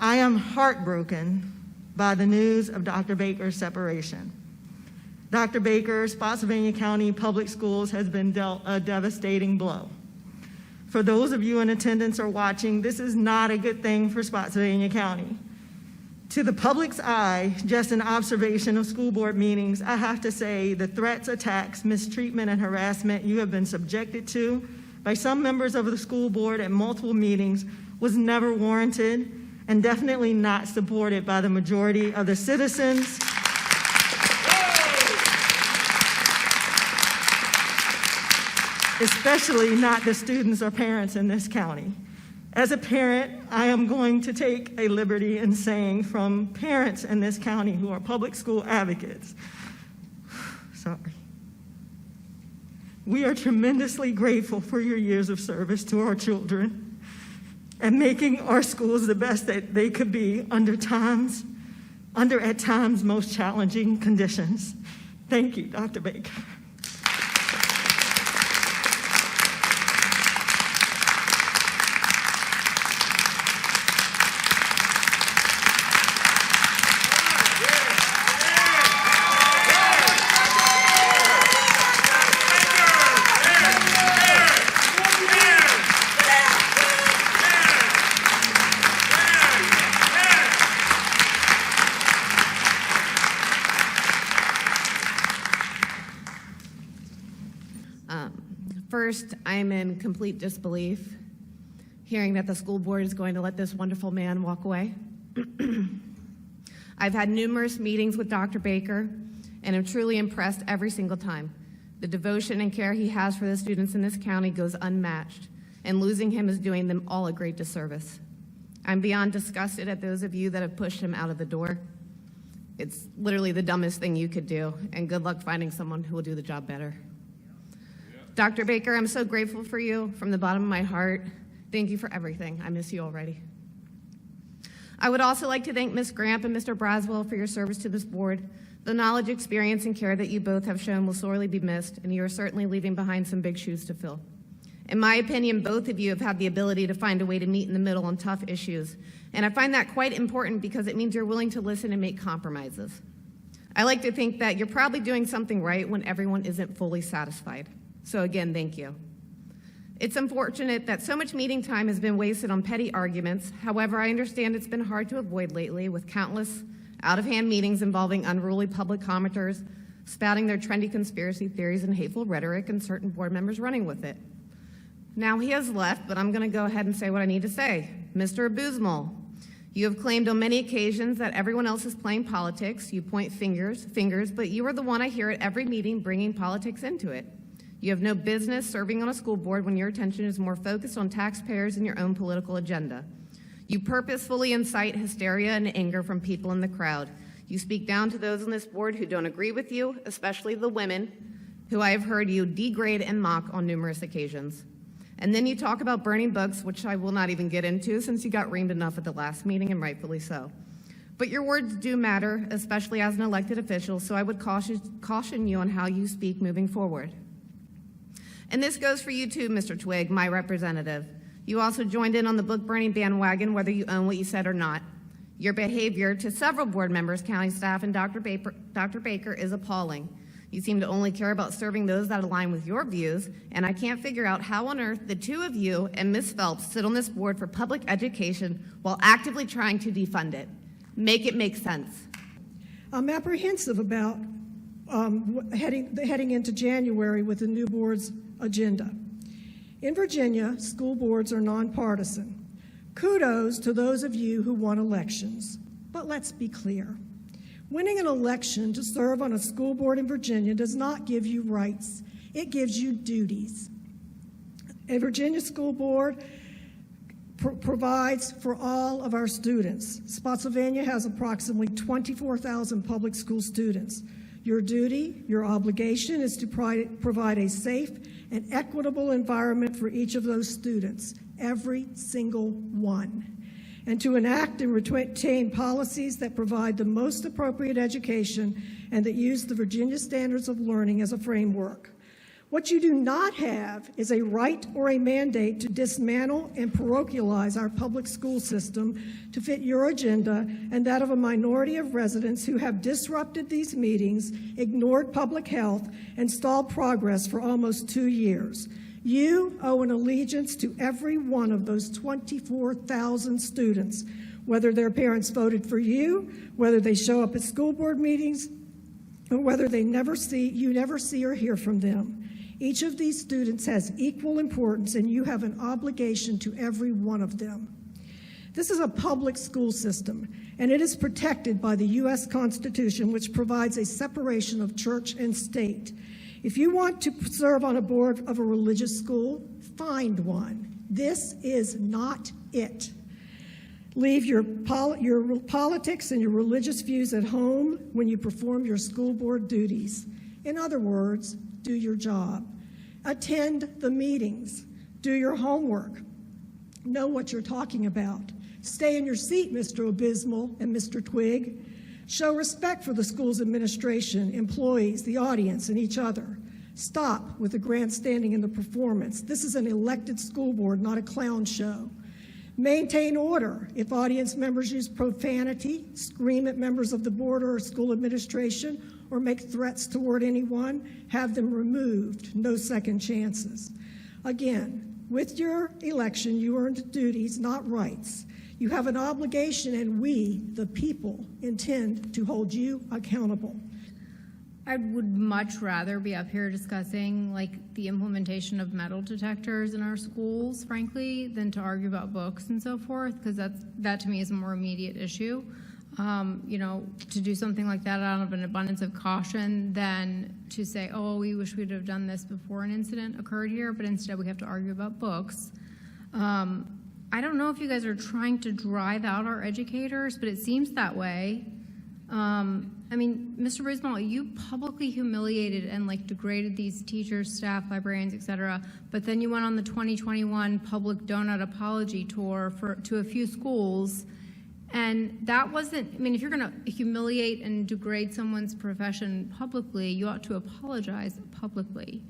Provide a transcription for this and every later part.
I am heartbroken by the news of Dr. Baker's separation. Dr. Baker, Spotsylvania County Public Schools has been dealt a devastating blow. For those of you in attendance or watching, this is not a good thing for Spotsylvania County. To the public's eye, just an observation of school board meetings, I have to say the threats, attacks, mistreatment, and harassment you have been subjected to by some members of the school board at multiple meetings was never warranted and definitely not supported by the majority of the citizens especially not the students or parents in this county. As a parent, I am going to take a liberty in saying from parents in this county who are public school advocates, sorry. We are tremendously grateful for your years of service to our children and making our schools the best that they could be under at times most challenging conditions. Thank you, Dr. Baker. First, I'm in complete disbelief hearing that the school board is going to let this wonderful man walk away. I've had numerous meetings with Dr. Baker and am truly impressed every single time. The devotion and care he has for the students in this county goes unmatched, and losing him is doing them all a great disservice. I'm beyond disgusted at those of you that have pushed him out of the door. It's literally the dumbest thing you could do, and good luck finding someone who will do the job better. Dr. Baker, I'm so grateful for you from the bottom of my heart. Thank you for everything. I miss you already. I would also like to thank Ms. Gramp and Mr. Braswell for your service to this board. The knowledge, experience, and care that you both have shown will sorely be missed, and you are certainly leaving behind some big shoes to fill. In my opinion, both of you have had the ability to find a way to meet in the middle on tough issues, and I find that quite important because it means you're willing to listen and make compromises. I like to think that you're probably doing something right when everyone isn't fully satisfied. So again, thank you. It's unfortunate that so much meeting time has been wasted on petty arguments. However, I understand it's been hard to avoid lately with countless out-of-hand meetings involving unruly public commenters spouting their trendy conspiracy theories and hateful rhetoric and certain board members running with it. Now he has left, but I'm going to go ahead and say what I need to say. Mr. Abusmal, you have claimed on many occasions that everyone else is playing politics. You point fingers, but you are the one I hear at every meeting bringing politics into it. You have no business serving on a school board when your attention is more focused on taxpayers and your own political agenda. You purposefully incite hysteria and anger from people in the crowd. You speak down to those on this board who don't agree with you, especially the women, who I have heard you degrade and mock on numerous occasions. And then you talk about burning books, which I will not even get into since you got reamed enough at the last meeting, and rightfully so. But your words do matter, especially as an elected official, so I would caution you on how you speak moving forward. And this goes for you too, Mr. Twigg, my representative. You also joined in on the book-burning bandwagon, whether you own what you said or not. Your behavior to several board members, county staff, and Dr. Baker is appalling. You seem to only care about serving those that align with your views, and I can't figure out how on earth the two of you and Ms. Phelps sit on this board for public education while actively trying to defund it. Make it make sense. I'm apprehensive about heading into January with the new board's agenda. In Virginia, school boards are nonpartisan. Kudos to those of you who won elections. But let's be clear. Winning an election to serve on a school board in Virginia does not give you rights. It gives you duties. A Virginia school board provides for all of our students. Spotsylvania has approximately 24,000 public school students. Your duty, your obligation is to provide a safe and equitable environment for each of those students, every single one, and to enact and retain policies that provide the most appropriate education and that use the Virginia Standards of Learning as a framework. What you do not have is a right or a mandate to dismantle and parochialize our public school system to fit your agenda and that of a minority of residents who have disrupted these meetings, ignored public health, and stalled progress for almost 2 years. You owe an allegiance to every one of those 24,000 students, whether their parents voted for you, whether they show up at school board meetings, or whether you never see or hear from them. Each of these students has equal importance, and you have an obligation to every one of them. This is a public school system, and it is protected by the U.S. Constitution, which provides a separation of church and state. If you want to serve on a board of a religious school, find one. This is not it. Leave your politics and your religious views at home when you perform your school board duties. In other words, do your job. Attend the meetings. Do your homework. Know what you're talking about. Stay in your seat, Mr. Abysmal and Mr. Twig. Show respect for the school's administration, employees, the audience, and each other. Stop with the grandstanding and the performance. This is an elected school board, not a clown show. Maintain order. If audience members use profanity, scream at members of the board or school administration, or make threats toward anyone, have them removed. No second chances. Again, with your election, you earned duties, not rights. You have an obligation, and we, the people, intend to hold you accountable. I would much rather be up here discussing the implementation of metal detectors in our schools, frankly, than to argue about books and so forth, because that to me is a more immediate issue. To do something like that out of an abundance of caution than to say, oh, we wish we'd have done this before an incident occurred here, but instead we have to argue about books. I don't know if you guys are trying to drive out our educators, but it seems that way. Mr. Brisbane, you publicly humiliated and degraded these teachers, staff, librarians, etc., but then you went on the 2021 public donut apology tour to a few schools, and that wasn't, if you're going to humiliate and degrade someone's profession publicly, you ought to apologize publicly.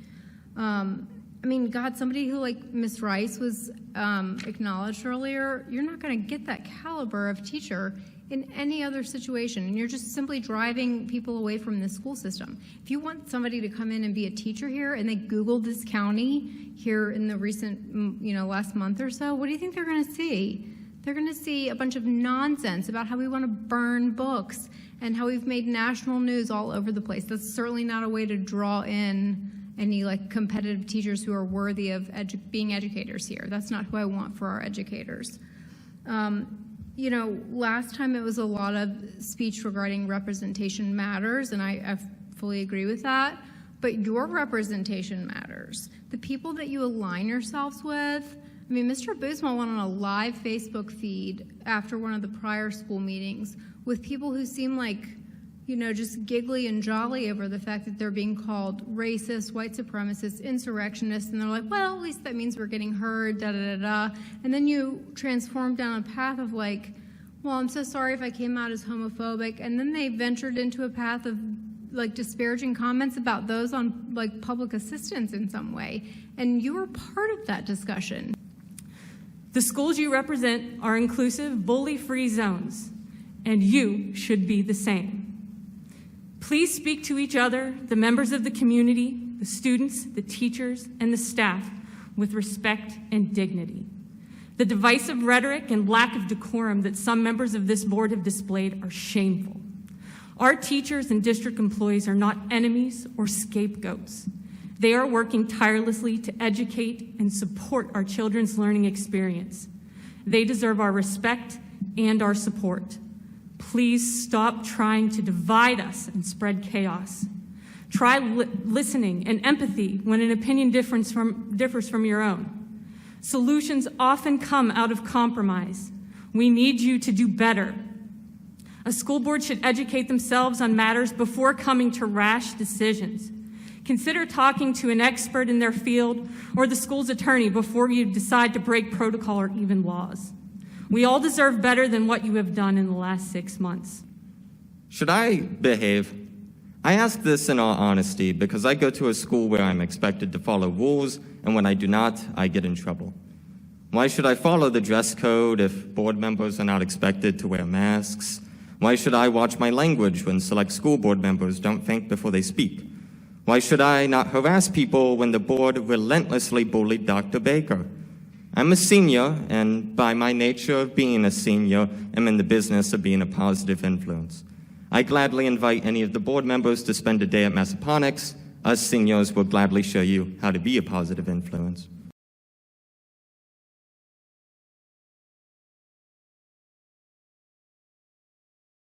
God, somebody who Ms. Rice was acknowledged earlier, you're not going to get that caliber of teacher in any other situation, and you're just simply driving people away from the school system. If you want somebody to come in and be a teacher here, and they Googled this county here in the recent, last month or so, what do you think they're going to see? They're going to see a bunch of nonsense about how we want to burn books and how we've made national news all over the place. That's certainly not a way to draw in any competitive teachers who are worthy of being educators here. That's not who I want for our educators. Last time it was a lot of speech regarding representation matters, and I fully agree with that, but your representation matters. The people that you align yourselves with, Mr. Boozma went on a live Facebook feed after one of the prior school meetings with people who seem just giggly and jolly over the fact that they're being called racist, white supremacists, insurrectionists, and they're like, well, at least that means we're getting heard, da-da-da-da. And then you transform down a path of well, I'm so sorry if I came out as homophobic. And then they ventured into a path of disparaging comments about those on public assistance in some way. And you were part of that discussion. The schools you represent are inclusive, bully-free zones, and you should be the same. Please speak to each other, the members of the community, the students, the teachers, and the staff with respect and dignity. The divisive rhetoric and lack of decorum that some members of this board have displayed are shameful. Our teachers and district employees are not enemies or scapegoats. They are working tirelessly to educate and support our children's learning experience. They deserve our respect and our support. Please stop trying to divide us and spread chaos. Try listening and empathy when an opinion differs from your own. Solutions often come out of compromise. We need you to do better. A school board should educate themselves on matters before coming to rash decisions. Consider talking to an expert in their field or the school's attorney before you decide to break protocol or even laws. We all deserve better than what you have done in the last 6 months. Should I behave I ask this in all honesty because I go to a school where I'm expected to follow rules, and when I do not, I get in trouble. Why should I follow the dress code if board members are not expected to wear masks? Why should I watch my language when select school board members don't think before they speak? Why should I not harass people when the board relentlessly bullied Dr. Baker? I'm a senior, and by my nature of being a senior, am in the business of being a positive influence. I gladly invite any of the board members to spend a day at Massaponax. Us seniors will gladly show you how to be a positive influence.